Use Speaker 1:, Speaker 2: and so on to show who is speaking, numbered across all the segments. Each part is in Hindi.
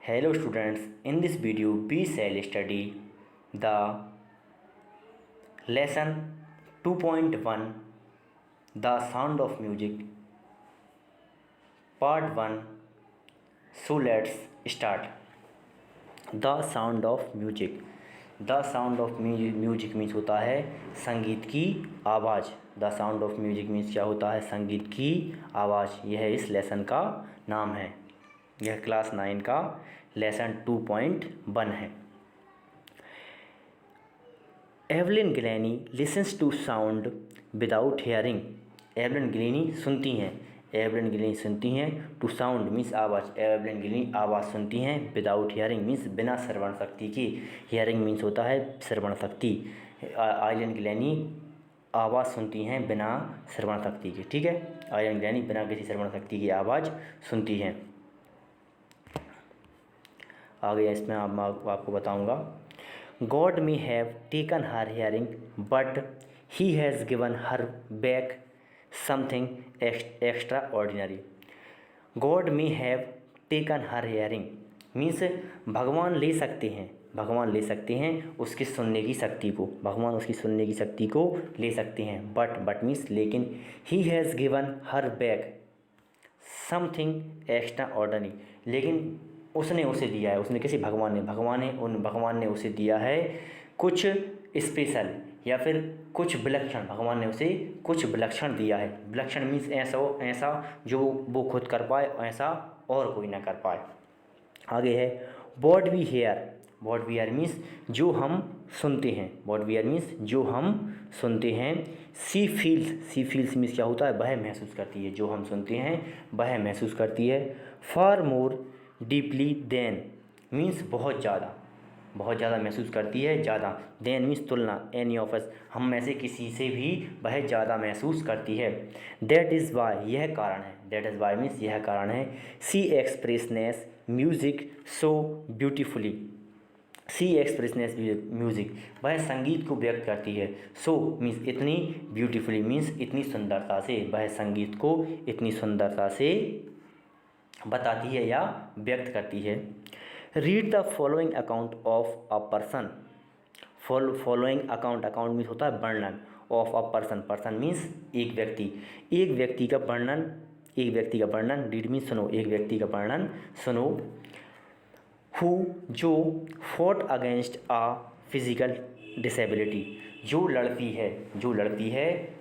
Speaker 1: Hello students, in this video we shall study the lesson 2.1 The Sound of Music part 1. So let's start. The Sound of Music. The Sound of Music means होता है संगीत की आवाज़. The Sound of Music means क्या होता है? संगीत की आवाज़. यह इस लेसन का नाम है. यह क्लास 9 का लेसन 2.1 है. Evelyn Glennie listens to sound without hearing. Evelyn Glennie सुनती हैं. एवलिन गिलेनी सुनती हैं. टू साउंड मीन्स आवाज़. एवलिन गिलेनी आवाज़ सुनती हैं. विदाउट हेयरिंग मीन्स बिना श्रवण शक्ति की. हेयरिंग मीन्स होता है श्रवण शक्ति. एवलिन गिलेनी आवाज़ सुनती हैं बिना श्रवण शक्ति की. ठीक है, एवलिन गिलेनी बिना किसी श्रवण शक्ति की आवाज़ सुनती हैं. आगे इसमें आपको बताऊंगा. God may have taken her hearing but he has given her back something extra ordinary. God may have taken her hearing means भगवान ले सकते हैं. भगवान ले सकते हैं उसकी सुनने की शक्ति को. भगवान उसकी सुनने की शक्ति को ले सकते हैं. बट मीन्स लेकिन. He has given her back something extra ordinary. लेकिन उसने उसे दिया है. उसने किसी भगवान ने उसे दिया है कुछ स्पेशल या फिर कुछ विलक्षण. भगवान ने उसे कुछ विलक्षण दिया है. विलक्षण मीन्स ऐसा जो वो खुद कर पाए, ऐसा और कोई ना कर पाए. आगे है what we hear. What we hear means जो हम सुनते हैं. वॉट वी हेयर मीन्स जो हम सुनते हैं. सी फील्स मीन्स क्या होता है? वह महसूस करती है. जो हम सुनते हैं वह महसूस करती है. फार मोर डीपली देन मीन्स बहुत ज़्यादा महसूस करती है. ज़्यादा. देन मीन्स तुलना. एनी ऑफ अस हम में से किसी से भी वह ज़्यादा महसूस करती है. दैट इज़ वाई यह कारण है. दैट इज़ वाई मीन्स यह कारण है. सी एक्सप्रेसनेस म्यूज़िक सो ब्यूटीफुली. सी एक्सप्रेसनेस म्यूज़िक वह संगीत को व्यक्त करती है. सो मीन्स इतनी, ब्यूटीफुली मीन्स इतनी सुंदरता से. वह संगीत को इतनी सुंदरता से बताती है या व्यक्त करती है. Read the following account of a person. Following account means होता है वर्णन. ऑफ अ पर्सन मीन्स एक व्यक्ति. एक व्यक्ति का वर्णन. रीड मीन्स सुनो. एक व्यक्ति का वर्णन सुनो. हु जो fought against a physical disability. जो लड़ती है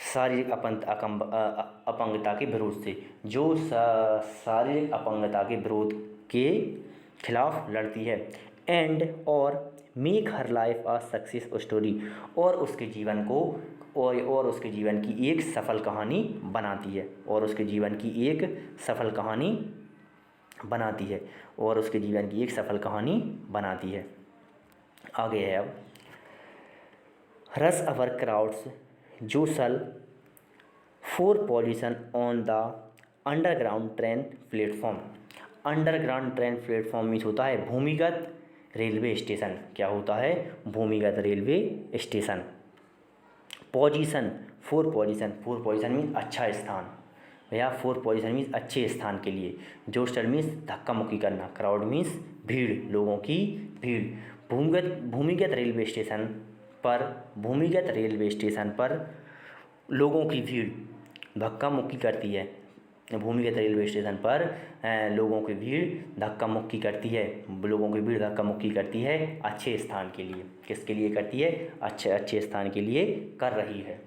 Speaker 1: शारीरिक अपंगता के विरोध से. जो शारीरिक अपंगता के विरोध के खिलाफ लड़ती है. एंड और make her life a success story. और उसके जीवन को और उसके जीवन की एक सफल कहानी बनाती है. और उसके जीवन की एक सफल कहानी बनाती है. आगे है अब. रश अवर क्राउड्स जो सल for pollution on the underground train platform. Underground train platform means होता है भूमिगत रेलवे स्टेशन. क्या होता है? भूमिगत रेलवे स्टेशन. पोजीशन मीन्स अच्छा स्थान या फॉर पोजीशन मीन्स अच्छे स्थान के लिए. जोस्टर मीन्स धक्का मुक्की करना. क्राउड मीन्स भीड़, लोगों की भीड़. भूमिगत रेलवे स्टेशन पर लोगों की भीड़ धक्का मुक्की करती है. भूमिगत रेलवे स्टेशन पर लोगों की भीड़ धक्का मुक्की करती है अच्छे स्थान के लिए. किसके लिए करती है? अच्छे स्थान के लिए कर रही है.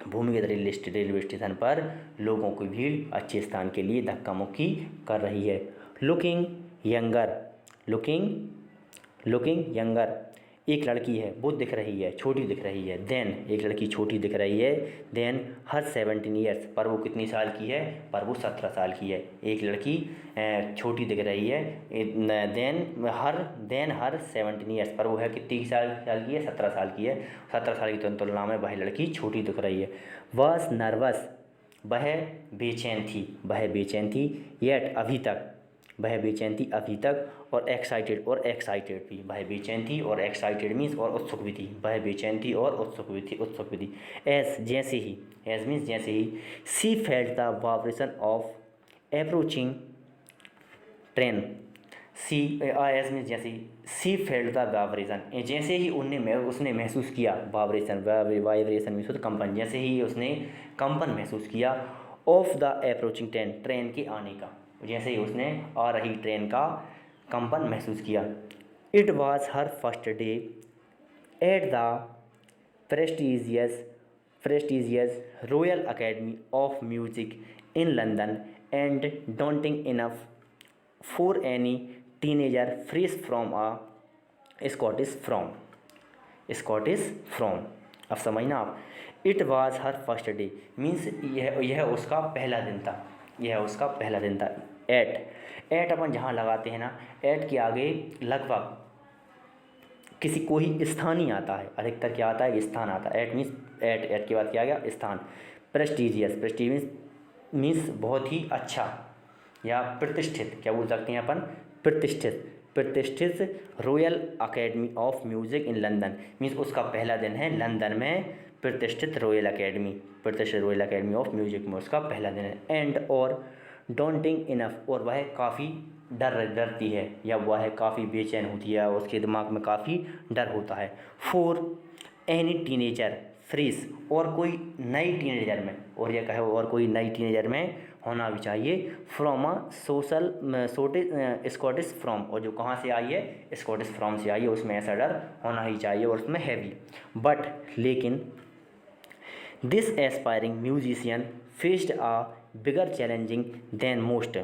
Speaker 1: भूमिगत रेलवे स्टेशन पर लोगों की भीड़ अच्छे स्थान के लिए धक्का मुक्की कर रही है. लुकिंग यंगर एक लड़की है, वो दिख रही है, छोटी दिख रही है. देन एक लड़की छोटी दिख रही है. देन हर 17 ईयर्स पर वो कितनी साल की है? पर वो 17 साल की है. एक लड़की छोटी दिख रही है. देन हर 17 ईयर्स पर वो है कितनी साल की है? 17 साल की है. 17 साल की तुलना में वह लड़की छोटी दिख रही है. वॉज नर्वस वह बेचैन थी. येट अभी तक. और एक्साइटेड भी. वह बेचैन थी और एक्साइटेड मीन्स और उत्सुक भी थी. वह बेचैन थी और उत्सुक भी थी. एज मीन्स जैसे ही. She felt the vibration of approaching train. She as में जैसे सी फेल्ड द वाइब्रेशन, जैसे ही उसने महसूस किया वाइब्रेशन, वाइब्रेशन मीन्स कंपन, जैसे ही उसने कंपन महसूस किया of the approaching train, train के आने का, जैसे ही उसने आ रही ट्रेन का कंपन महसूस किया। It was her first day at the prestigious prestigious royal academy of music in London and daunting enough for any teenager fresh from a Scottish from। अब समझना आप, it was her first day means यह उसका पहला दिन था, यह उसका पहला दिन था। एट अपन जहाँ लगाते हैं ना, एट के आगे लगभग किसी कोई स्थान ही आता है, अधिकतर क्या आता है, स्थान आता है। एट मीन्स एट के बाद क्या आ गया, स्थान। प्रेस्टीजियस मीन्स बहुत ही अच्छा या प्रतिष्ठित, क्या बोल सकते हैं अपन, प्रतिष्ठित royal academy of music in London means उसका पहला दिन है लंदन में प्रतिष्ठित रॉयल अकेडमी ऑफ म्यूज़िक में उसका पहला दिन है। एंड और डॉन्टिंग इनफ, और वह काफ़ी डरती है या वह काफ़ी बेचैन होती है, उसके दिमाग में काफ़ी डर होता है। फॉर एनी टीनेजर फ्रीज, और कोई नई टीनेजर में, और यह कहे और कोई नई टीनेजर में होना भी चाहिए। फ्रॉम अ स्कॉटिश फ्रॉम, और जो कहाँ से आई है, स्कॉटिश फ्रॉम से आई है, उसमें ऐसा डर होना ही चाहिए और उसमें है भी। बट लेकिन this aspiring musician faced a bigger challenging than most.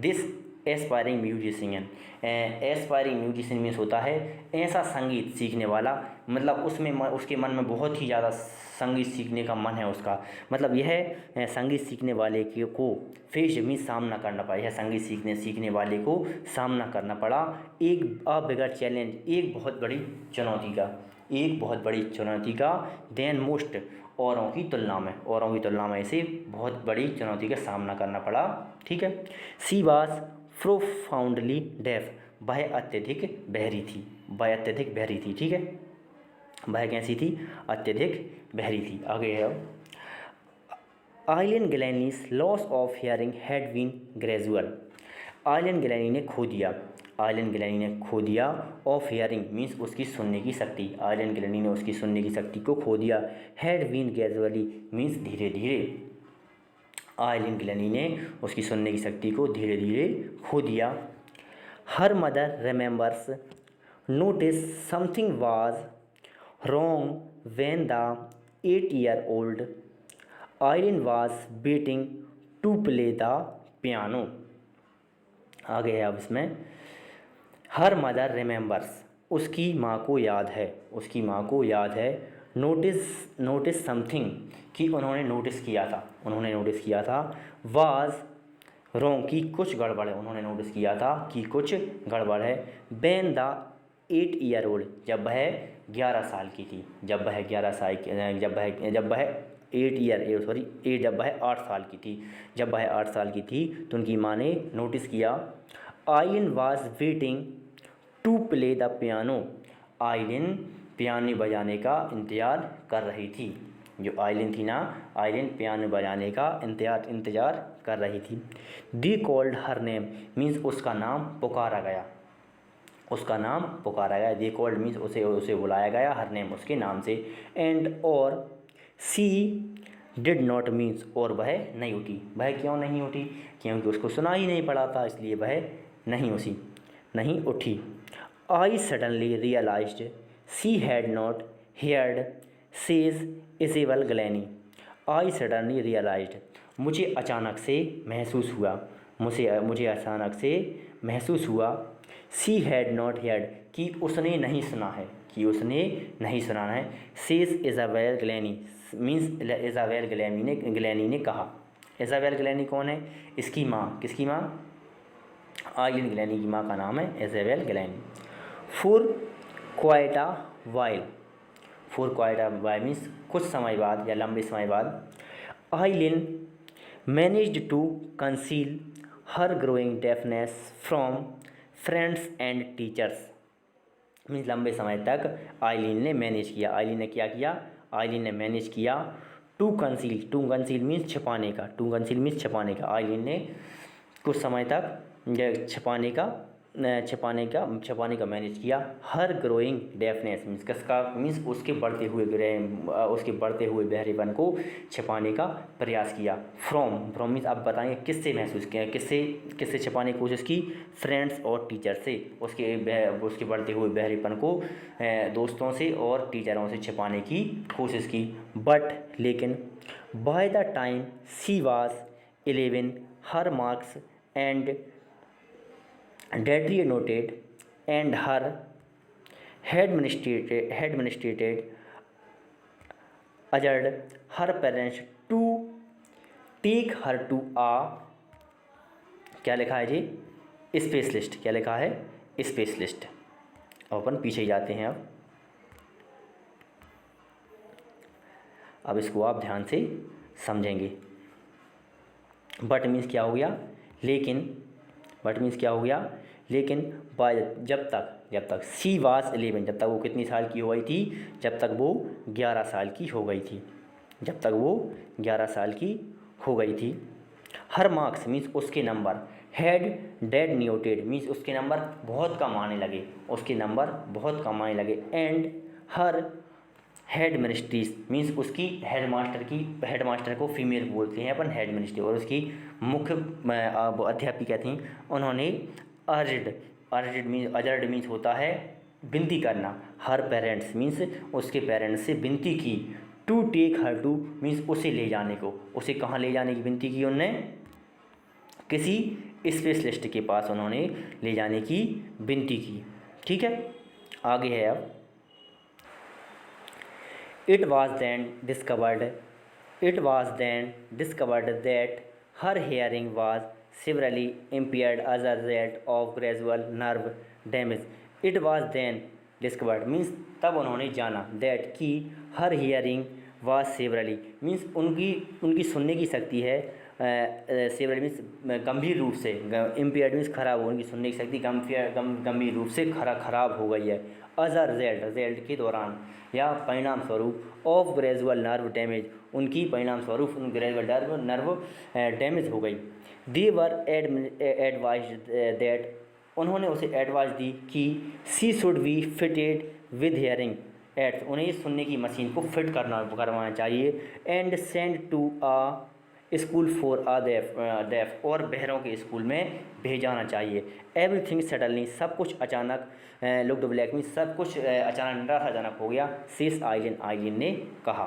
Speaker 1: This aspiring musician means होता है ऐसा संगीत सीखने वाला, मतलब उसमें उसके मन में बहुत ही ज़्यादा संगीत सीखने का मन है उसका, मतलब यह संगीत सीखने वाले को फेस मीन्स सामना करना पड़ा, यह संगीत सीखने वाले को सामना करना पड़ा एक बिगर चैलेंज, एक बहुत बड़ी चुनौती का देन मोस्ट, औरों की तुलना में इसे बहुत बड़ी चुनौती का सामना करना पड़ा। ठीक है। सी वाज प्रोफाउंडली डेफ, वह अत्यधिक बहरी थी। ठीक है, वह कैसी थी, अत्यधिक बहरी थी। आगे है Evelyn Glennie's loss of hearing had been gradual. Evelyn Glennie ने खो दिया ऑफ हियरिंग मीन्स उसकी सुनने की शक्ति, आइलिन ग्लैनी ने उसकी सुनने की शक्ति को खो दिया। हैड बीन ग्रेजुअली मीन्स धीरे धीरे, आइलिन ग्लैनी ने उसकी सुनने की शक्ति को धीरे धीरे खो दिया। Her mother remembers notice something was wrong when the 8-year-old Evelyn was waiting to play the piano. आगे है अब इसमें, हर मदर रिमेंबर्स, उसकी माँ को याद है, नोटिस समथिंग कि उन्होंने नोटिस किया था, वाज रॉन्ग की कुछ गड़बड़ है, उन्होंने नोटिस किया था कि कुछ गड़बड़ है। व्हेन द 8-year-old, जब वह 8 साल की थी, जब वह 8 साल की थी तो उनकी माँ ने नोटिस किया। Evelyn was waiting to play the piano, Evelyn piano बजाने का इंतज़ार कर रही थी। जो आइलिन थी ना, आइलिन पियानो बजाने का इंतज़ार कर रही थी। दी कॉल्ड हर नेम मीन्स उसका नाम पुकारा गया, दी कॉल्ड मीन्स उसे बुलाया गया, हर नेम उसके नाम से। एंड और सी डिड नॉट मीन्स, और वह नहीं उठी। वह क्यों नहीं उठी, क्योंकि उसको सुना ही नहीं पड़ा था, इसलिए वह नहीं उठी। I suddenly realised she had not heard says Isabel Glennie. I suddenly realised, मुझे अचानक से महसूस हुआ शी हैड नॉट हेयर्ड कि उसने नहीं सुना है, सेज इज़ाबेल ग्लैनी मीन्स इज़ाबेल ग्लैनी ने कहा। इज़ाबेल ग्लैनी कौन है, इसकी माँ, किसकी माँ, आइलिन ग्लैनी की माँ का नाम है Isabel Glennie. For quite a while means कुछ समय बाद या लंबे समय बाद, Evelyn managed to conceal her growing deafness from friends and teachers means लंबे समय तक आइलिन ने मैनेज किया टू कंसील मीन्स छिपाने का, आइलिन ने कुछ समय तक छिपाने का छिपाने का मैनेज किया। हर ग्रोइंग डेफनेस मीन्स किसका, मीन्स उसके बढ़ते हुए बहरेपन को छिपाने का प्रयास किया। फ्रॉम मीन्स आप बताएंगे किससे महसूस किया, किससे छिपाने की कोशिश की, फ्रेंड्स और टीचर से उसके बढ़ते हुए बहरेपन को दोस्तों से और टीचरों से छिपाने की कोशिश की। बट लेकिन by the time she was 11 her marks and deteriorated and her administrated urged her parents to take her to a, क्या लिखा है जी, स्पेशलिस्ट। क्या लिखा है, स्पेशलिस्ट। अपन पीछे ही जाते हैं। अब इसको आप ध्यान से समझेंगे। बट मीन्स क्या हो गया, लेकिन, बट मीन्स क्या हो गया, लेकिन बाय जब तक सी वास 11, जब तक वो कितनी साल की हो गई थी, जब तक वो 11 साल की हो गई थी, जब तक वो 11 साल की हो गई थी। हर मार्क्स मीन्स उसके नंबर, हैड डेड न्यूटेड मीन्स उसके नंबर बहुत कम आने लगे, उसके नंबर बहुत कम आने लगे। And her head ministries means उसकी हेडमास्टर को फीमेल बोलते हैं अपन, हेड मिनिस्ट्री, और उसकी मुख्य अध्यापिका थी, उन्होंने अर्जड मीन्स होता है विनती करना। हर पेरेंट्स मीन्स उसके पेरेंट्स से विनती की। To take her to means उसे ले जाने को, उसे कहाँ ले जाने की विनती की उन्होंने, किसी स्पेशलिस्ट के पास उन्होंने ले जाने की विनती की। ठीक है, आगे है अब। It was then discovered that her hearing was severely impaired as a result of gradual nerve damage. It was then discovered means तब उन्होंने जाना, that कि her hearing was severely means उनकी सुनने की शक्ति है, सेवरली मीन्स गंभीर रूप से, इम्पेयर्ड मीन्स खराब हो, उनकी सुनने की शक्ति गंभीर रूप से खराब हो गई है। एज अ रिजल्ट के दौरान या परिणाम स्वरूप ऑफ ग्रेजुअल नर्व डैमेज, उनकी परिणाम स्वरूप ग्रेजुअल नर्व डैमेज हो गई। दे वर एडवाइज्ड दैट, उन्होंने उसे एडवाइस दी कि she should be fitted with hearing aids, उन्हें सुनने की मशीन को फिट करवाना चाहिए। And send to a school for a deaf, और बहरों के स्कूल में भेजाना चाहिए। एवरीथिंग सडनली, सब कुछ अचानक, लुक्ड ब्लैक मीन्स सब कुछ अचानक हो गया। सीस आइलिन ने कहा।